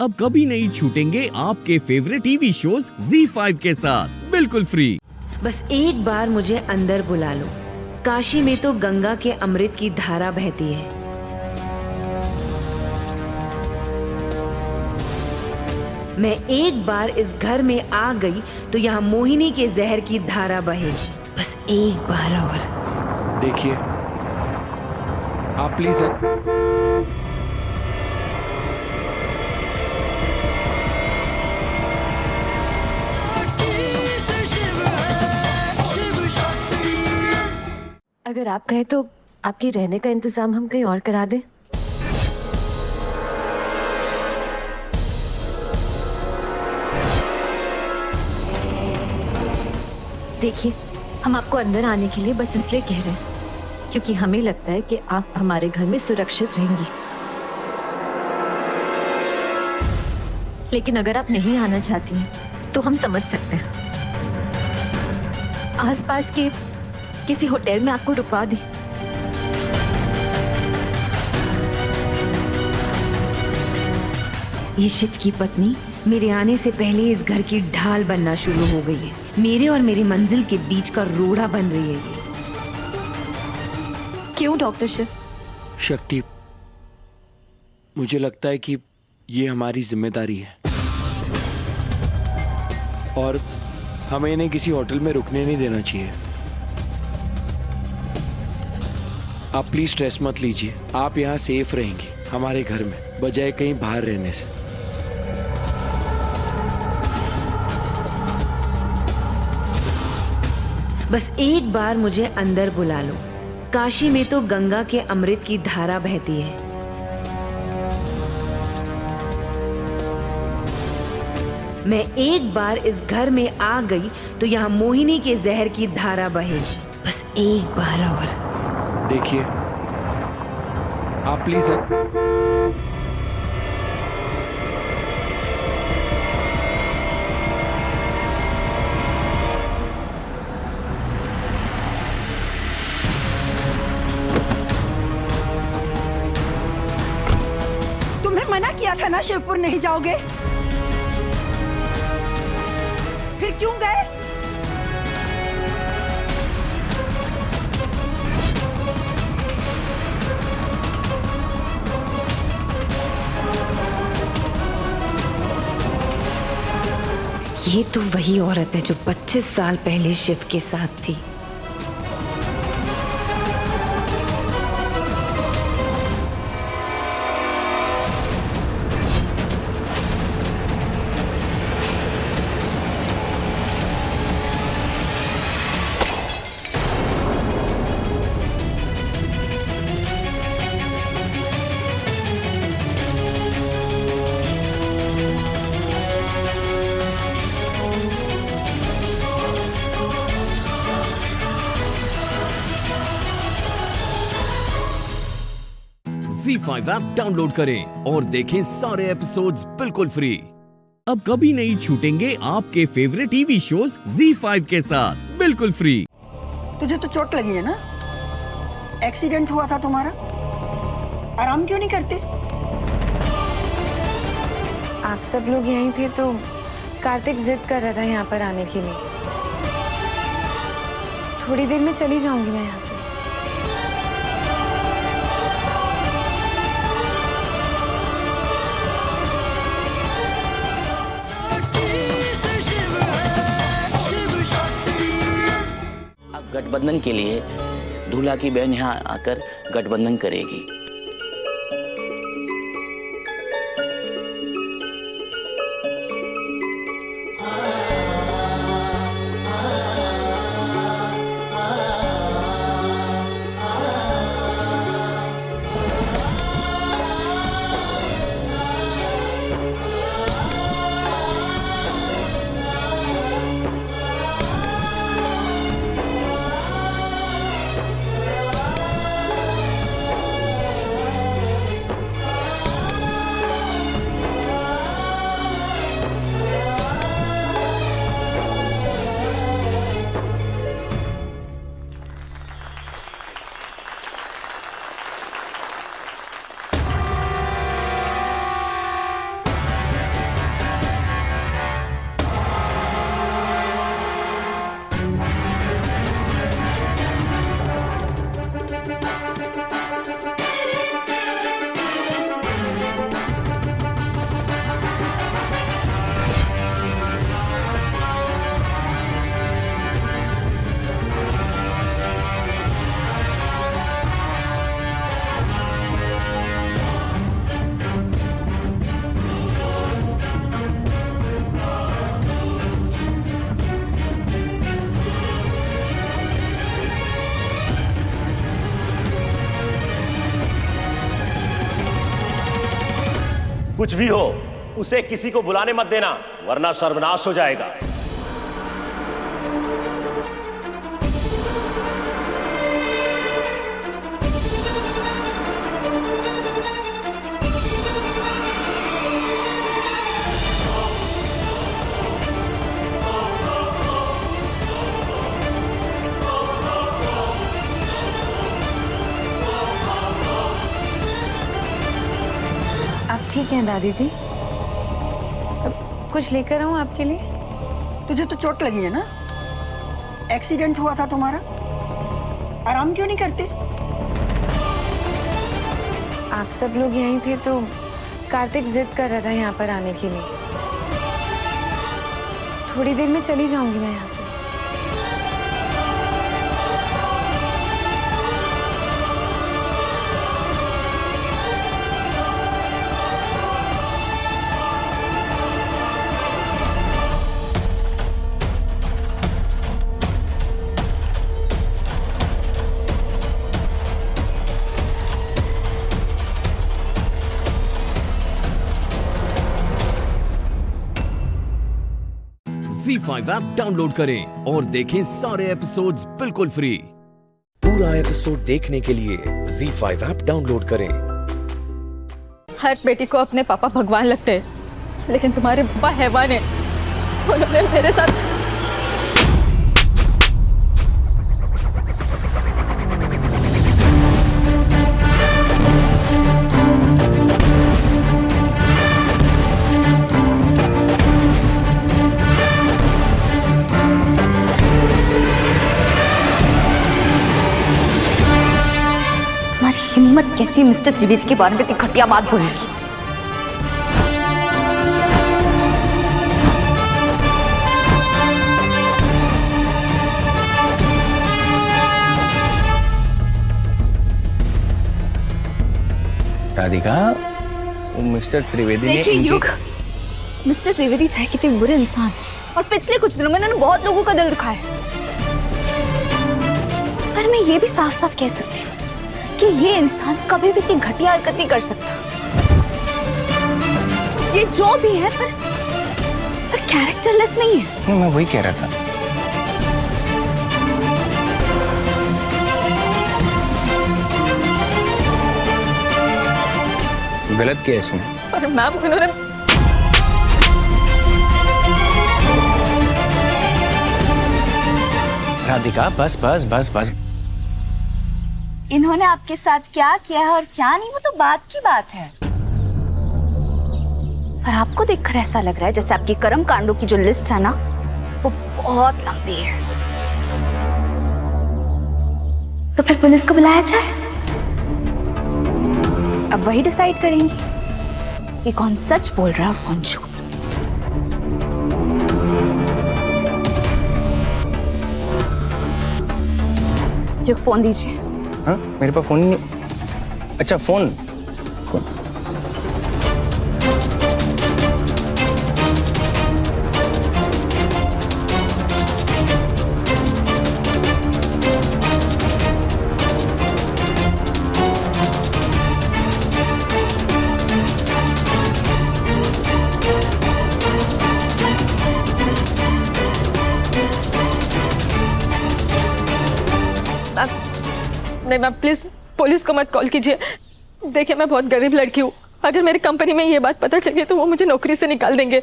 अब कभी नहीं छूटेंगे आपके फेवरेट टीवी शोज ZEE5 के साथ बिल्कुल फ्री। बस एक बार मुझे अंदर बुला लो। काशी में तो गंगा के अमृत की धारा बहती है। मैं एक बार इस घर में आ गई तो यहाँ मोहिनी के जहर की धारा बहेगी। बस एक बार और। देखिए आप प्लीज अगर आप कहें तो आपके रहने का इंतजाम हम कहीं और करा दें। देखिए, हम आपको अंदर आने के लिए बस इसलिए कह रहे हैं क्योंकि हमें लगता है कि आप हमारे घर में सुरक्षित रहेंगी। लेकिन अगर आप नहीं आना चाहती हैं तो हम समझ सकते हैं। आसपास के किसी होटल में आपको रुकवा दें। ये शिव की पत्नी मेरे आने से पहले इस घर की ढाल बनना शुरू हो गई है। मेरे और मेरी मंजिल के बीच का रोड़ा बन रही है ये। क्यों डॉक्टर शिव? शक्ति, मुझे लगता है कि ये हमारी जिम्मेदारी है और हमें इन्हें किसी होटल में रुकने नहीं देना चाहिए। आप प्लीज स्ट्रेस मत लीजिए। आप यहाँ सेफ रहेंगी हमारे घर में, बजाय कहीं बाहर रहने से। बस एक बार मुझे अंदर बुला लो। काशी में तो गंगा के अमृत की धारा बहती है। मैं एक बार इस घर में आ गई तो यहाँ मोहिनी के जहर की धारा बहेगी। बस एक बार और। देखिए, आप प्लीज तुम्हें मना किया था ना शिवपुर नहीं जाओगे, फिर क्यों गए? ये तो वही औरत है जो 25 साल पहले शिव के साथ थी। ZEE5 ऐप डाउनलोड करें और देखें सारे एपिसोड्स बिल्कुल फ्री। अब कभी नहीं छूटेंगे आपके फेवरेट टीवी शोज ZEE5 के साथ बिल्कुल फ्री। तुझे तो चोट लगी है ना? एक्सीडेंट हुआ था तुम्हारा, आराम क्यों नहीं करते? आप सब लोग यहीं थे तो कार्तिक जिद कर रहा था यहाँ पर आने के लिए। थोड़ी देर में चली जाऊंगी मैं यहाँ से। अब गठबंधन के लिए दूल्हा की बहन यहाँ आकर गठबंधन करेगी। कुछ भी हो, उसे किसी को बुलाने मत देना, वरना सर्वनाश हो जाएगा। रखे हैं दादी जी। कुछ लेकर आऊं आपके लिए? तुझे तो चोट लगी है ना, एक्सीडेंट हुआ था तुम्हारा, आराम क्यों नहीं करते? आप सब लोग यहीं थे तो कार्तिक जिद कर रहा था यहाँ पर आने के लिए। थोड़ी देर में चली जाऊंगी मैं यहाँ से। ZEE5 ऐप डाउनलोड करें और देखें सारे एपिसोड्स बिल्कुल फ्री। पूरा एपिसोड देखने के लिए ZEE5 ऐप डाउनलोड करें। हर बेटी को अपने पापा भगवान लगते हैं, लेकिन तुम्हारे पापा हैवान है। उन्होंने मेरे साथ तुम्हारी हिम्मत कैसी मिस्टर त्रिवेदी के बारे में इतनी घटिया बात बोलेगी? राधिका, वो मिस्टर त्रिवेदी ने देखिए युग, मिस्टर त्रिवेदी चाहे कितने बुरे इंसान, और पिछले कुछ दिनों में उन्होंने बहुत लोगों का दिल दुखाया है। पर मैं ये भी साफ साफ कह सकती हूँ कि ये इंसान कभी भी इतनी घटिया हरकत नहीं कर सकता। ये जो भी है पर कैरेक्टरलेस नहीं है। नहीं, मैं वही कह रहा था। गलत किया इसने। पर मैम, उन्होंने राधिका, बस बस बस बस। इन्होंने आपके साथ क्या किया है और क्या नहीं, वो तो बात की बात है। पर आपको देखकर ऐसा लग रहा है जैसे आपकी कर्म कांडों की जो लिस्ट है ना, वो बहुत लंबी है। तो फिर पुलिस को बुलाया जाए। अब वही डिसाइड करेंगे कि कौन सच बोल रहा है और कौन झूठ। जो फोन दीजिए। हाँ, मेरे पास फोन ही नहीं। अच्छा, फोन। नहीं मैम, प्लीज पुलिस को मत कॉल कीजिए। देखिए, मैं बहुत गरीब लड़की हूँ। अगर मेरी कंपनी में ये बात पता चली तो वो मुझे नौकरी से निकाल देंगे।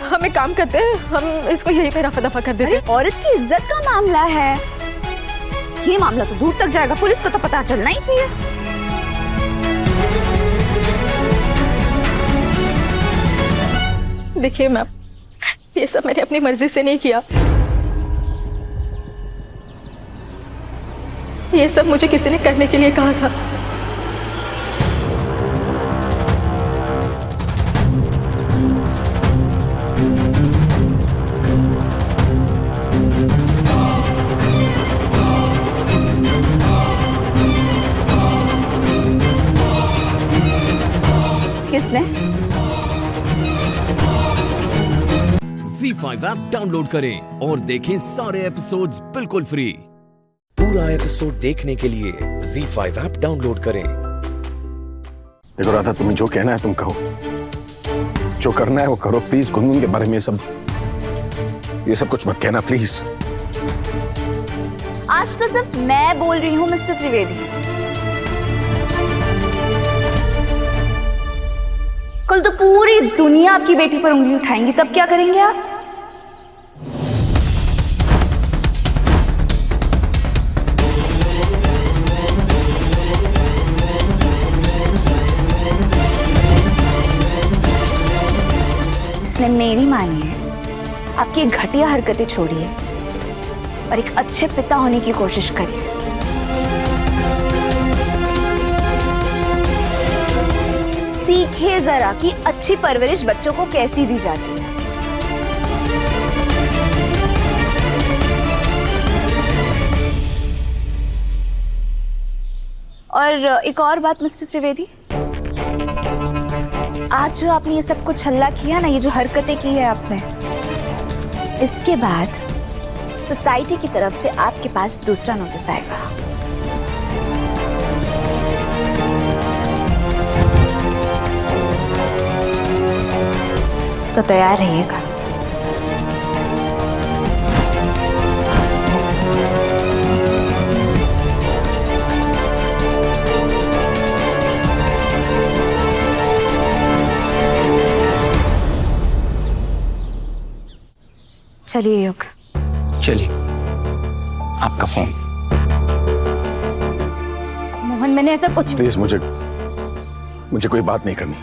हम एक काम करते हैं, हम इसको यहीं पे रफा दफा कर देते हैं। औरत की इज्जत का मामला है, ये मामला तो दूर तक जाएगा। पुलिस को तो पता चलना ही चाहिए। देखिए मैम, ये सब मैंने अपनी मर्जी से नहीं किया। ये सब मुझे किसी ने करने के लिए कहा था। किसने? ZEE5 ऐप डाउनलोड करें और देखें सारे एपिसोड्स बिल्कुल फ्री। पूरा एपिसोड देखने के लिए ZEE5 ऐप डाउनलोड करें। देखो राधा, तुम्हें जो कहना है तुम कहो, जो करना है वो करो। प्लीज गुनगुन के बारे में ये सब कुछ मत कहना प्लीज। आज तो सिर्फ मैं बोल रही हूँ मिस्टर त्रिवेदी। कल तो पूरी दुनिया आपकी बेटी पर उंगली उठाएंगी, तब क्या करेंगे आप? की घटिया हरकतें छोड़िए और एक अच्छे पिता होने की कोशिश करिए। सीखिए जरा कि अच्छी परवरिश बच्चों को कैसी दी जाती है। और एक और बात मिस्टर त्रिवेदी, आज जो आपने ये सब कुछ हल्ला किया ना, ये जो हरकतें की है आपने, इसके बाद सोसाइटी की तरफ से आपके पास दूसरा नोटिस आएगा। तो तैयार रहिएगा। चलिए योग। चलिए, आपका फोन। मोहन, मैंने ऐसा कुछ प्लीज मुझे कोई बात नहीं करनी।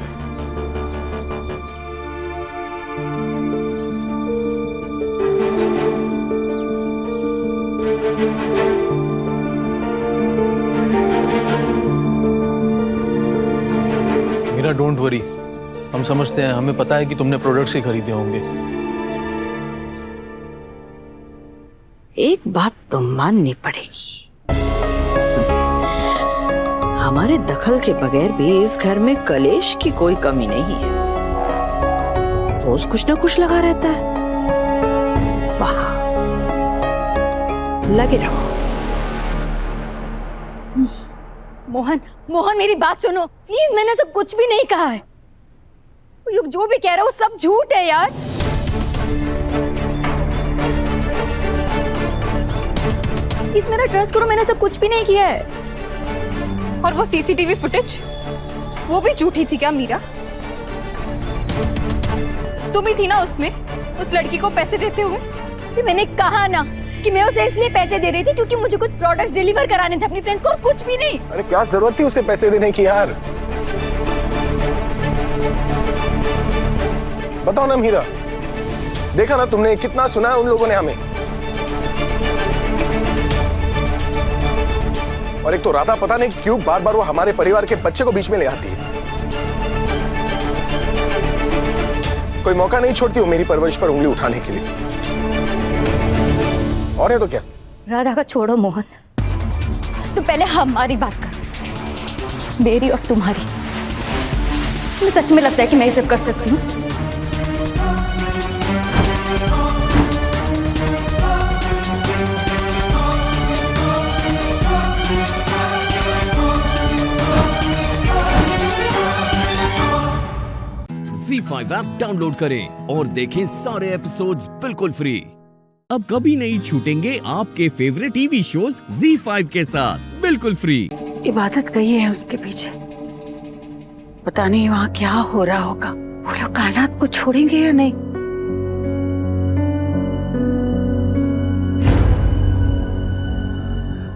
मीरा, डोंट वरी, हम समझते हैं, हमें पता है कि तुमने प्रोडक्ट्स ही खरीदे होंगे। एक बात तो माननी पड़ेगी, हमारे दखल के बगैर भी इस घर में कलेश की कोई कमी नहीं है। रोज कुछ ना कुछ लगा रहता है। वाह, लगे रहो। मोहन मेरी बात सुनो प्लीज। मैंने सब कुछ भी नहीं कहा है। युग जो भी कह रहा है वो सब झूठ है यार। प्लीज मेरा ट्रस्ट करो, मैंने सब कुछ भी नहीं किया है। और वो सीसीटीवी फुटेज, वो भी झूठी थी क्या मीरा? तुम ही थी ना उसमें, उस लड़की को पैसे देते हुए। मैंने कहा ना कि मैं उसे इसलिए पैसे दे रही थी क्योंकि मुझे कुछ प्रोडक्ट्स डिलीवर कराने थे अपनी फ्रेंड्स को, और कुछ भी नहीं। अरे क्या जरूरत थी उसे पैसे देने की यार? बताओ ना मीरा, देखा ना तुमने कितना सुना है उन लोगों ने हमें। और एक तो राधा पता नहीं क्यों बार बार वो हमारे परिवार के बच्चे को बीच में ले आती है। कोई मौका नहीं छोड़ती वो मेरी परवरिश पर उंगली उठाने के लिए। और है तो क्या? राधा का छोड़ो मोहन, तू पहले हमारी बात कर, मेरी और तुम्हारी। तुम्हें सच में लगता है कि मैं ये सब कर सकती हूँ? ZEE5 ऐप डाउनलोड करें और देखें सारे एपिसोड्स बिल्कुल फ्री। अब कभी नहीं छूटेंगे आपके फेवरेट टीवी शोज ZEE5 के साथ बिल्कुल फ्री। इबादत गई है उसके पीछे, पता नहीं वहाँ क्या हो रहा होगा। वो लोग कायनात को छोड़ेंगे या नहीं?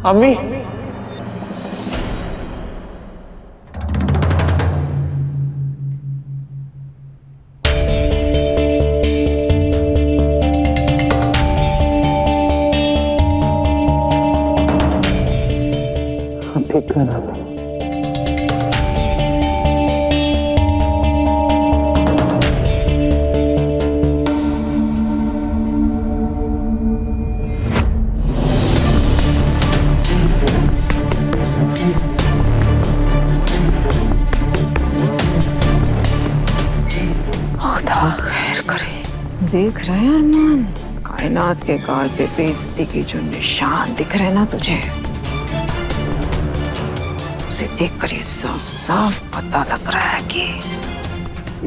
अम्मी, देख रहे हैं अरमान, कायनात के गाल पे बेइज्जती के जो निशान दिख रहे हैं ना तुझे, उसे देखकर ये साफ साफ पता लग रहा है कि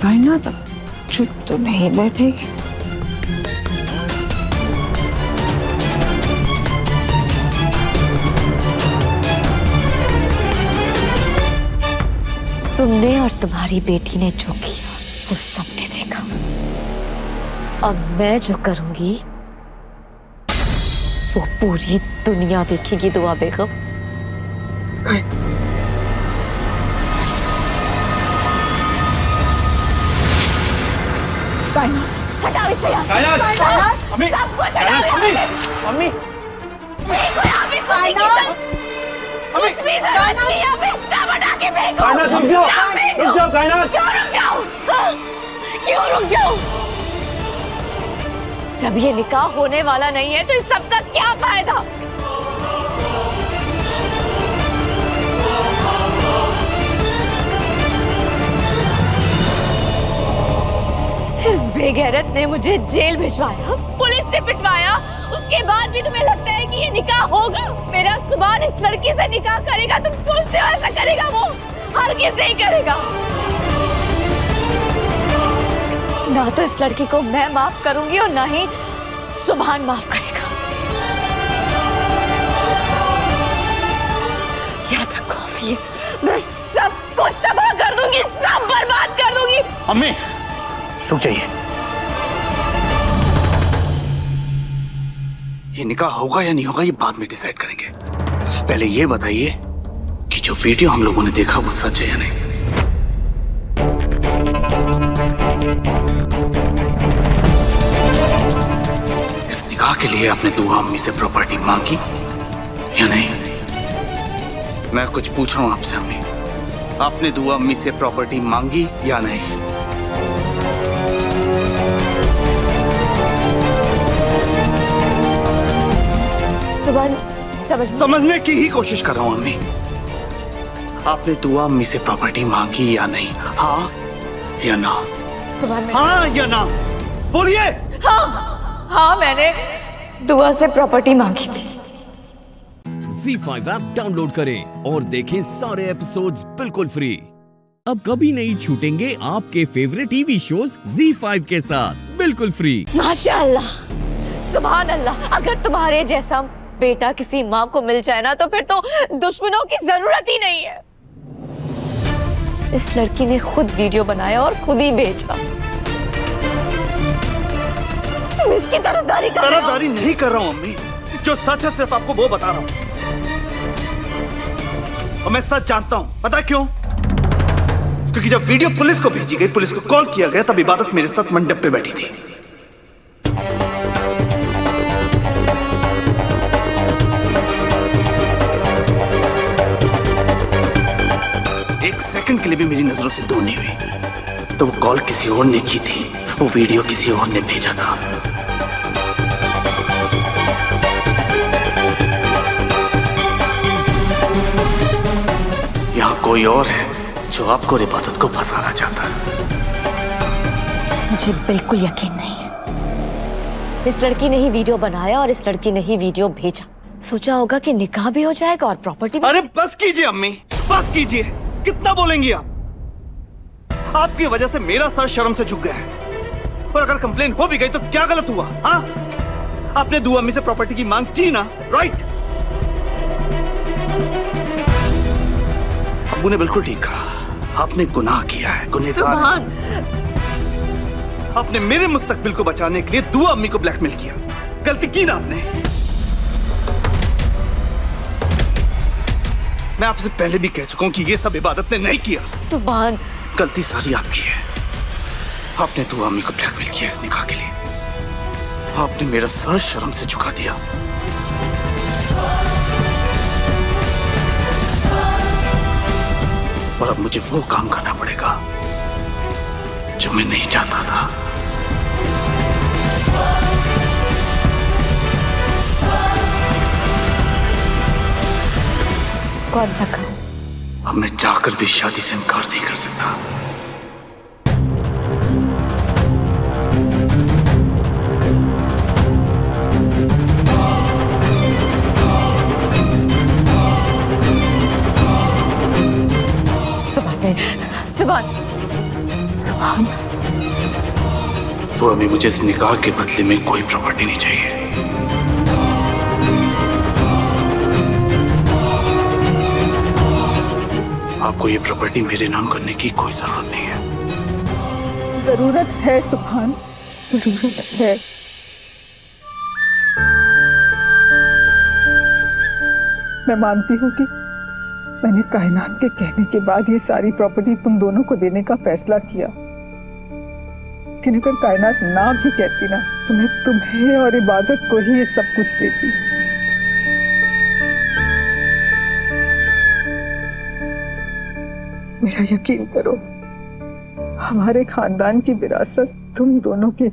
कायनात अब चुप तो नहीं बैठेगी। तुमने और तुम्हारी बेटी ने जो किया वो सबने देखा। अब मैं जो करूंगी वो पूरी दुनिया देखेगी। दुआ बेगम, हटाओ इसे यहाँ। अम्मी, सब कुछ हटाओ अम्मी, यहाँ से। अम्मी, फेंको यहाँ पे कुछ भी जरूरत नहीं है, अभी सब हटा के फेंको। कायनात, रुक जाओ, सब फेंको। रुक जाओ, कायनात। क्यों रुक जाऊं? हाँ? क्यों रुक जाऊं? जब ये निकाह होने वाला नहीं है तो इस सब का क्या फायदा? इस बेगैरत ने मुझे जेल भिजवाया, पुलिस से पिटवाया, उसके बाद भी तुम्हें लगता है कि ये निकाह होगा? मेरा सुभान इस लड़की से निकाह करेगा, तुम सोचते हो ऐसा करेगा? वो हरगिज़ नहीं करेगा। ना तो इस लड़की को मैं माफ करूंगी और ना ही सुभान माफ करेगा। याद रखो हफीज, मैं सब कुछ तबाह कर दूंगी, सब बर्बाद कर दूंगी। अम्मी, रुक जाइए। ये निकाह होगा या नहीं होगा ये बाद में डिसाइड करेंगे। पहले ये बताइए कि जो वीडियो हम लोगों ने देखा वो सच है या नहीं। इस निकाह के लिए आपने दुआ अम्मी से प्रॉपर्टी मांगी या नहीं? मैं कुछ पूछ रहा हूं आपसे अम्मी, आपने दुआ अम्मी से प्रॉपर्टी मांगी या नहीं? समझने की ही कोशिश कर रहा हूं अम्मी। आपने दुआ अम्मी से प्रॉपर्टी मांगी या नहीं? हाँ या ना? हाँ या ना? बोलिए। हाँ, हाँ मैंने दुआ से प्रॉपर्टी मांगी थी। ZEE5 ऐप डाउनलोड करें और देखें सारे एपिसोड्स बिल्कुल फ्री। अब कभी नहीं छूटेंगे आपके फेवरेट टीवी शोज ZEE5 के साथ बिल्कुल फ्री। माशाअल्लाह, सुभान अल्लाह। अगर तुम्हारे जैसा बेटा किसी माँ को मिल जाए ना तो फिर तो दुश्मनों की जरूरत ही नहीं है। इस लड़की ने खुद वीडियो बनाया और खुद ही भेजा। तुम इसकी तरफदारी कर रहे हो? तरफदारी नहीं कर रहा हूं अम्मी, जो सच है सिर्फ आपको वो बता रहा हूं। और मैं सच जानता हूं, पता क्यों? क्योंकि जब वीडियो पुलिस को भेजी गई, पुलिस को कॉल किया गया, तब इबादत मेरे साथ मंडप पे बैठी थी। एक सेकंड के लिए भी मेरी नजरों से दूर नहीं हुई। तो वो कॉल किसी और ने की थी, वो वीडियो किसी और ने भेजा था। यहाँ कोई और है जो आपको और इबादत को फंसाना चाहता है। मुझे बिल्कुल यकीन नहीं है। इस लड़की ने ही वीडियो बनाया और इस लड़की ने ही वीडियो भेजा। सोचा होगा कि निकाह भी हो जाएगा और प्रॉपर्टी भी। अरे बस कीजिए अम्मी, बस कीजिए। कितना बोलेंगी आप? आपकी वजह से मेरा सर शर्म से झुक गया है। और अगर कंप्लेन हो भी गई तो क्या गलत हुआ? हाँ, आपने दुआ अम्मी से प्रॉपर्टी की मांग की ना, राइट? अब्बू ने बिल्कुल ठीक कहा, आपने गुनाह किया है, गुनहगार। आपने मेरे मुस्तकबिल को बचाने के लिए दुआ अम्मी को ब्लैकमेल किया। गलती की ना आपने। मैं आपसे पहले भी कह चुका हूं कि ये सब इबादत ने नहीं किया। सुभान, गलती सारी आपकी है। आपने दुआ अम्मी को ब्लैकमेल किया इस निकाह के लिए। आपने मेरा सर शर्म से झुका दिया। और अब मुझे वो काम करना पड़ेगा जो मैं नहीं चाहता था। कौन सा काम? अब मैं चाहकर भी शादी से इनकार नहीं कर सकता। सुभान, तो अभी मुझे इस निकाह के बदले में कोई प्रॉपर्टी नहीं चाहिए। आपको ये प्रॉपर्टी मेरे नाम करने की कोई जरूरत नहीं है। जरूरत है सुभान, जरूरत है। मैं मानती हूँ कि मैंने कायनात के कहने के बाद ये सारी प्रॉपर्टी तुम दोनों को देने का फैसला किया, लेकिन अगर कायनात ना भी कहती ना तो मैं तुम्हें और इबादत को ही ये सब कुछ देती। मेरा यकीन करो, हमारे खानदान की विरासत तुम दोनों के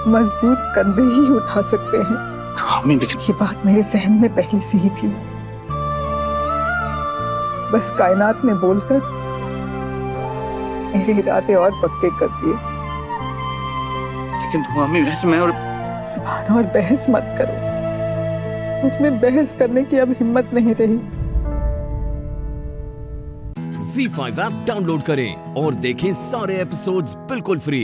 मजबूत कंधे ही उठा सकते हैं। तो हमें ये बात मेरे जहन में पहले से ही थी, बस कायनात में बोलकर मेरे इरादे और पक्के कर दिए। लेकिन तुम हमें वैसे मैं और सुभान, और बहस मत करो, मुझमें बहस करने की अब हिम्मत नहीं रही। Z5 ऐप डाउनलोड करें और देखें सारे एपिसोड्स बिल्कुल फ्री।